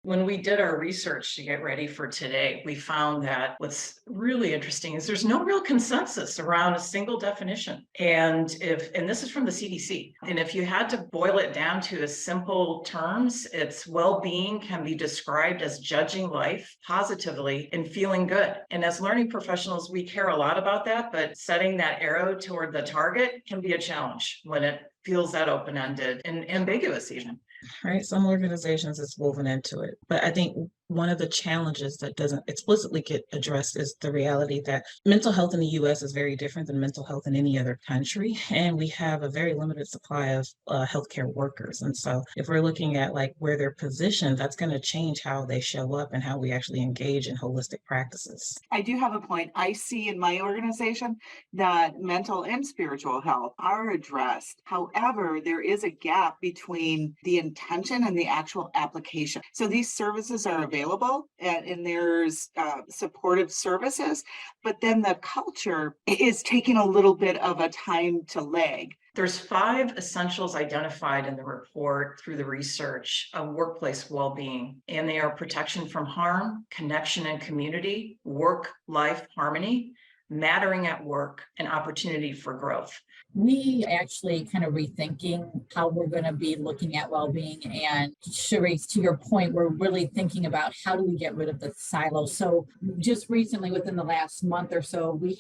When we did our research to get ready for today, we found that what's really interesting is there's no real consensus around a single definition. And this is from the CDC. And if you had to boil it down to a simple terms, it's well-being can be described as judging life positively and feeling good. And as learning professionals, we care a lot about that, but setting that arrow toward the target can be a challenge when it feels that open-ended and ambiguous even. Right. Some organizations it's woven into it. But I think one of the challenges that doesn't explicitly get addressed is the reality that mental health in the US is very different than mental health in any other country. And we have a very limited supply of healthcare workers. And so if we're looking at like where they're positioned, that's going to change how they show up and how we actually engage in holistic practices. I do have a point. I see in my organization that mental and spiritual health are addressed. However, there is a gap between the intention and the actual application. So these services are available and there's supportive services, but then the culture is taking a little bit of a time to lag. There's 5 essentials identified in the report through the research of workplace well-being, and they are protection from harm, connection and community, work-life harmony, mattering at work, and opportunity for growth. We actually kind of rethinking how we're going to be looking at well-being. And Charisse, to your point, we're really thinking about how do we get rid of the silos. So just recently, within the last month or so, we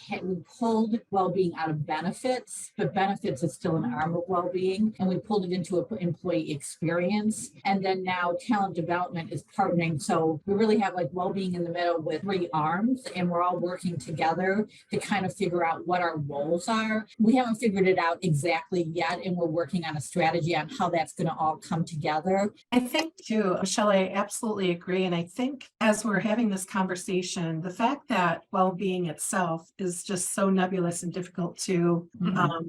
pulled well-being out of benefits, but benefits is still an arm of well-being. And we pulled it into an employee experience. And then now talent development is partnering. So we really have like well-being in the middle with 3 arms, and we're all working together to kind of figure out what our roles are. We haven't figured it out exactly yet, and we're working on a strategy on how that's going to all come together. I think too, Michelle, I absolutely agree. And I think as we're having this conversation, the fact that well-being itself is just so nebulous and difficult to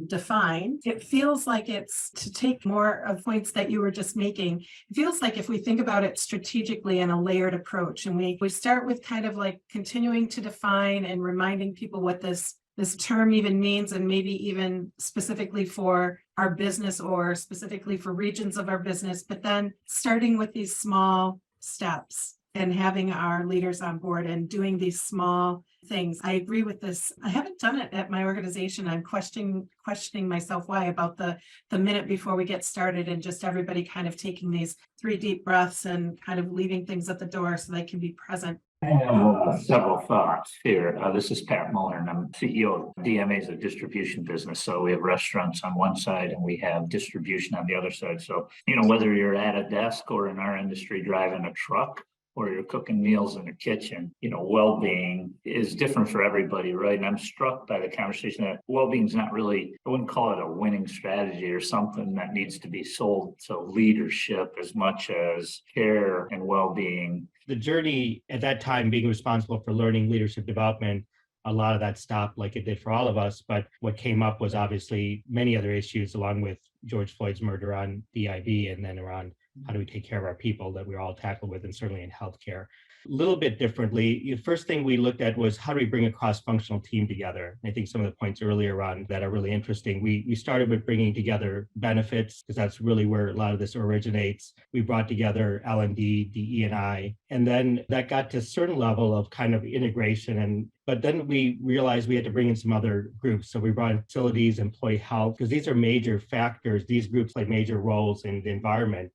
define, it feels like it's, to take more of points that you were just making, it feels like if we think about it strategically in a layered approach, and we start with kind of like continuing to define and reminding people what this term even means, and maybe even specifically for our business or specifically for regions of our business, but then starting with these small steps and having our leaders on board and doing these small things. I agree with this. I haven't done it at my organization. I'm questioning myself why about the minute before we get started, and just everybody kind of taking these 3 deep breaths and kind of leaving things at the door so they can be present. I have several thoughts here. This is Pat Muller, and I'm CEO of DMA's a distribution business. So we have restaurants on one side and we have distribution on the other side. So, whether you're at a desk or in our industry driving a truck, or you're cooking meals in the kitchen, well-being is different for everybody, right? And I'm struck by the conversation that well-being is not really, I wouldn't call it a winning strategy or something that needs to be sold to leadership as much as care and well-being. The journey at that time, being responsible for learning leadership development, a lot of that stopped like it did for all of us. But what came up was obviously many other issues, along with George Floyd's murder on DEIB, and then around how do we take care of our people that we're all tackled with, and certainly in healthcare. A little bit differently, the first thing we looked at was how do we bring a cross-functional team together? I think some of the points earlier on that are really interesting. We started with bringing together benefits, because that's really where a lot of this originates. We brought together L&D, DE&I, and then that got to a certain level of kind of integration. But then we realized we had to bring in some other groups. So we brought in facilities, employee health, because these are major factors. These groups play major roles in the environment.